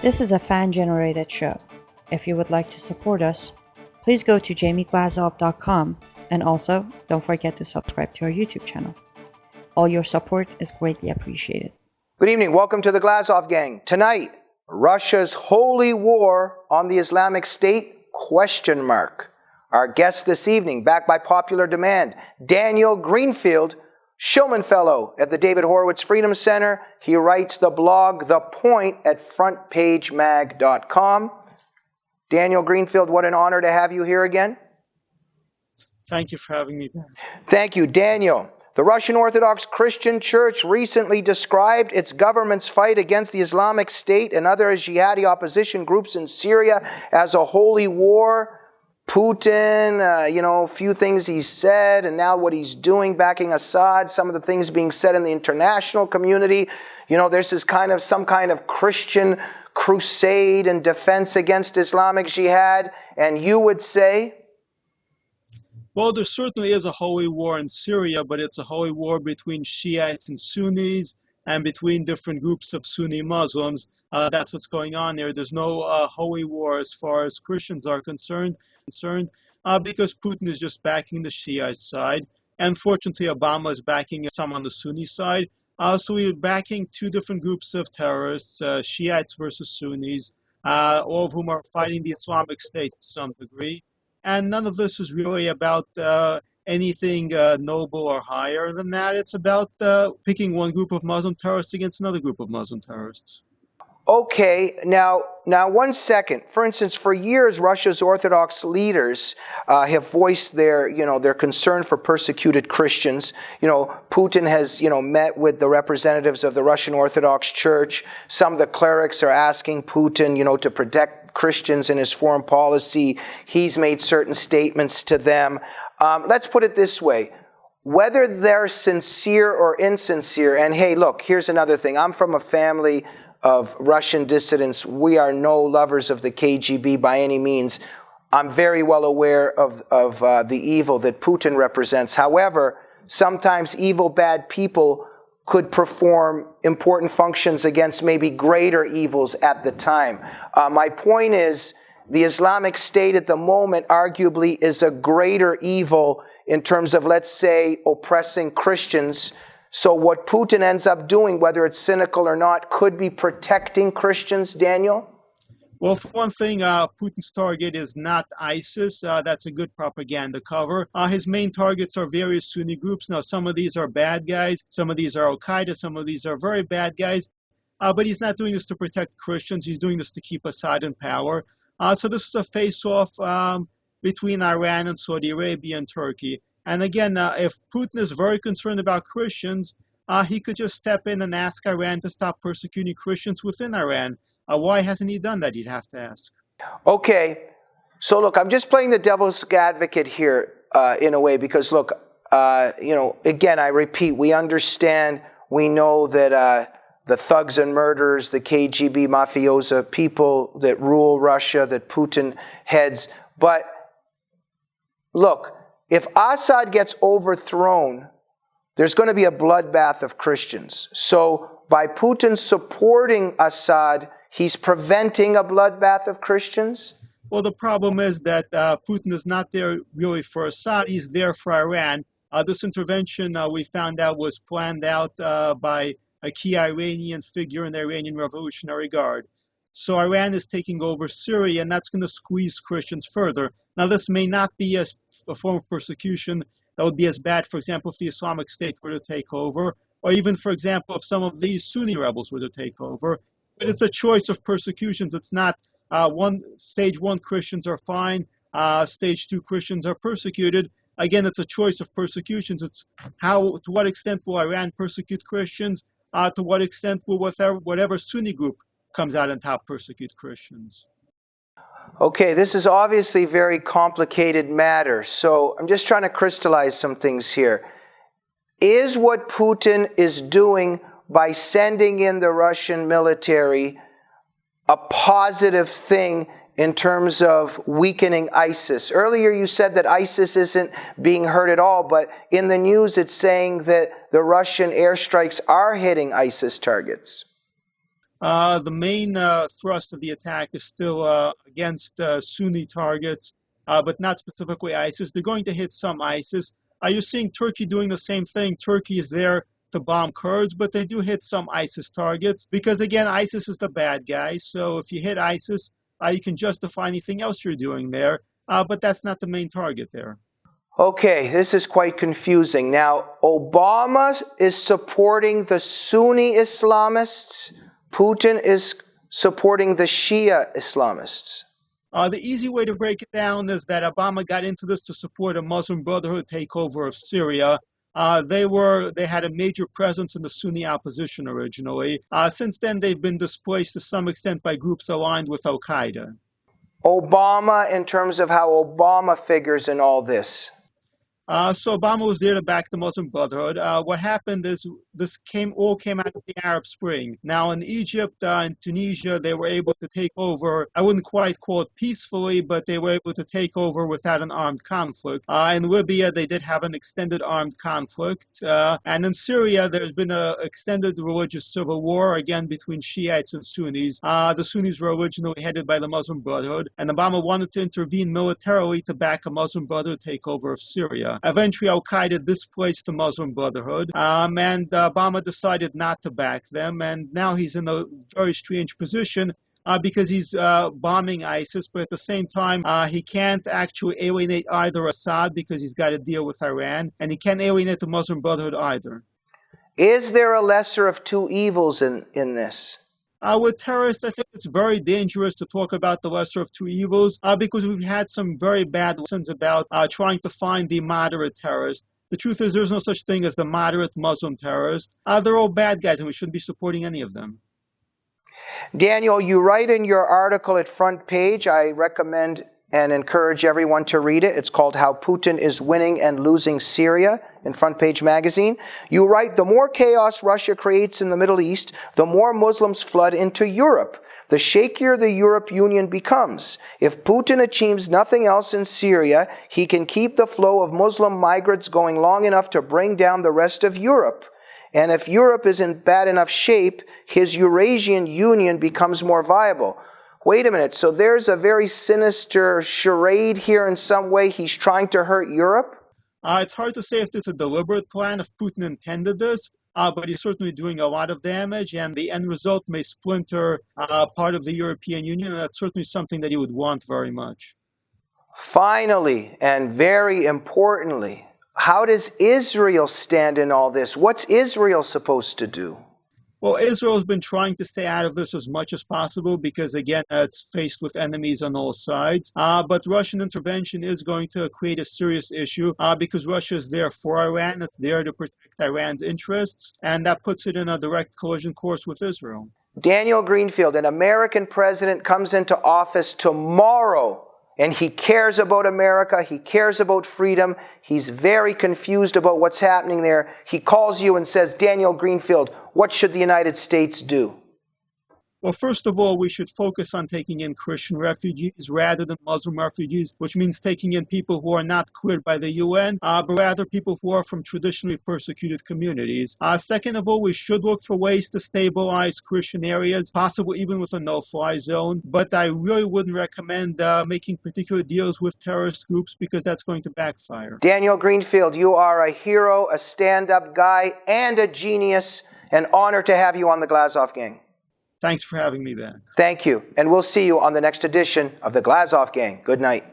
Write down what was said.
This is a fan-generated show. If you would like to support us, please go to jamieglazov.com, and also don't forget to subscribe to our YouTube channel. All your support is greatly appreciated. Good evening. Welcome to the Glazov Gang. Tonight, Russia's holy war on the Islamic State? ? Our guest this evening, backed by popular demand, Daniel Greenfield, Shillman Fellow at the David Horowitz Freedom Center. He writes the blog The Point at frontpagemag.com. Daniel Greenfield, what an honor to have you here again. Thank you for having me back. Thank you, Daniel. The Russian Orthodox Christian Church recently described its government's fight against the Islamic State and other jihadi opposition groups in Syria as a holy war. Putin, a few things he said, and now what he's doing backing Assad, some of the things being said in the international community. There's some kind of Christian crusade and defense against Islamic jihad, and you would say? Well, there certainly is a holy war in Syria, but it's a holy war between Shiites and Sunnis and between different groups of Sunni Muslims. That's what's going on there. There's no holy war as far as Christians are concerned, because Putin is just backing the Shiite side. And fortunately, Obama is backing some on the Sunni side. So we're backing two different groups of terrorists, Shiites versus Sunnis, all of whom are fighting the Islamic State to some degree. And none of this is really about anything noble or higher than that. It's about picking one group of Muslim terrorists against another group of Muslim terrorists. Okay, now 1 second. For instance, for years, Russia's Orthodox leaders have voiced their concern for persecuted Christians. Putin has, met with the representatives of the Russian Orthodox Church. Some of the clerics are asking Putin, to protect Christians in his foreign policy. He's made certain statements to them. Let's put it this way. Whether they're sincere or insincere, and hey, look, here's another thing. I'm from a family of Russian dissidents. We are no lovers of the KGB by any means. I'm very well aware of the evil that Putin represents. However, sometimes evil, bad people could perform important functions against maybe greater evils at the time. My point is, the Islamic State at the moment arguably is a greater evil in terms of, let's say, oppressing Christians. So what Putin ends up doing, whether it's cynical or not, could be protecting Christians, Daniel? Well, for one thing, Putin's target is not ISIS. That's a good propaganda cover. His main targets are various Sunni groups. Now, some of these are bad guys. Some of these are Al-Qaeda. Some of these are very bad guys. But he's not doing this to protect Christians. He's doing this to keep Assad in power. So this is a face-off between Iran and Saudi Arabia and Turkey. And again, if Putin is very concerned about Christians, he could just step in and ask Iran to stop persecuting Christians within Iran. Why hasn't he done that, you'd have to ask. Okay. So look, I'm just playing the devil's advocate here in a way because look, again, I repeat, we understand, we know that the thugs and murderers, the KGB mafiosa people that rule Russia, that Putin heads. But look, if Assad gets overthrown, there's going to be a bloodbath of Christians. So by Putin supporting Assad, he's preventing a bloodbath of Christians? Well, the problem is that Putin is not there really for Assad. He's there for Iran. This intervention, we found out, was planned out by a key Iranian figure in the Iranian Revolutionary Guard. So Iran is taking over Syria, and that's going to squeeze Christians further. Now, this may not be a form of persecution that would be as bad, for example, if the Islamic State were to take over, or even, for example, if some of these Sunni rebels were to take over. But it's a choice of persecutions. It's not stage 1 Christians are fine, stage 2 Christians are persecuted. Again, it's a choice of persecutions. It's to what extent will Iran persecute Christians? To what extent will whatever Sunni group comes out on top persecute Christians? Okay, this is obviously a very complicated matter. So I'm just trying to crystallize some things here. Is what Putin is doing by sending in the Russian military a positive thing in terms of weakening ISIS? Earlier you said that ISIS isn't being hurt at all, but in the news it's saying that the Russian airstrikes are hitting ISIS targets. The main thrust of the attack is still against Sunni targets, but not specifically ISIS. They're going to hit some ISIS. You're seeing Turkey doing the same thing. Turkey is there to bomb Kurds, but they do hit some ISIS targets because, again, ISIS is the bad guy. So if you hit ISIS, you can justify anything else you're doing there, but that's not the main target there. Okay, this is quite confusing. Now, Obama is supporting the Sunni Islamists. Putin is supporting the Shia Islamists. The easy way to break it down is that Obama got into this to support a Muslim Brotherhood takeover of Syria. They had a major presence in the Sunni opposition originally. Since then, they've been displaced to some extent by groups aligned with Al-Qaeda. Obama, in terms of how Obama figures in all this. So Obama was there to back the Muslim Brotherhood. What happened is this all came out of the Arab Spring. Now in Egypt and Tunisia, they were able to take over. I wouldn't quite call it peacefully, but they were able to take over without an armed conflict. In Libya, they did have an extended armed conflict. And in Syria, there's been an extended religious civil war, again, between Shiites and Sunnis. The Sunnis were originally headed by the Muslim Brotherhood, and Obama wanted to intervene militarily to back a Muslim Brotherhood takeover of Syria. Eventually, Al-Qaeda displaced the Muslim Brotherhood, and Obama decided not to back them. And now he's in a very strange position because he's bombing ISIS, but at the same time, he can't actually alienate either Assad because he's got to deal with Iran, and he can't alienate the Muslim Brotherhood either. Is there a lesser of two evils in this? With terrorists, I think it's very dangerous to talk about the lesser of two evils because we've had some very bad lessons about trying to find the moderate terrorist. The truth is there's no such thing as the moderate Muslim terrorist. They're all bad guys and we shouldn't be supporting any of them. Daniel, you write in your article at Front Page, I recommend and encourage everyone to read it. It's called How Putin is Winning and Losing Syria in Front Page magazine. You write, the more chaos Russia creates in the Middle East, the more Muslims flood into Europe. The shakier the Europe Union becomes. If Putin achieves nothing else in Syria, he can keep the flow of Muslim migrants going long enough to bring down the rest of Europe. And if Europe is in bad enough shape, his Eurasian Union becomes more viable. Wait a minute, so there's a very sinister charade here in some way. He's trying to hurt Europe? It's hard to say if it's a deliberate plan, if Putin intended this, but he's certainly doing a lot of damage, and the end result may splinter part of the European Union, and that's certainly something that he would want very much. Finally, and very importantly, how does Israel stand in all this? What's Israel supposed to do? Well, Israel has been trying to stay out of this as much as possible because, again, it's faced with enemies on all sides. But Russian intervention is going to create a serious issue because Russia is there for Iran. It's there to protect Iran's interests, and that puts it in a direct collision course with Israel. Daniel Greenfield, an American president, comes into office tomorrow, and he cares about America. He cares about freedom. He's very confused about what's happening there. He calls you and says, Daniel Greenfield, what should the United States do? Well, first of all, we should focus on taking in Christian refugees rather than Muslim refugees, which means taking in people who are not cleared by the UN, but rather people who are from traditionally persecuted communities. Second of all, we should look for ways to stabilize Christian areas, possibly even with a no-fly zone. But I really wouldn't recommend making particular deals with terrorist groups because that's going to backfire. Daniel Greenfield, you are a hero, a stand-up guy, and a genius. An honor to have you on the Glazov Gang. Thanks for having me back. Thank you. And we'll see you on the next edition of the Glazov Gang. Good night.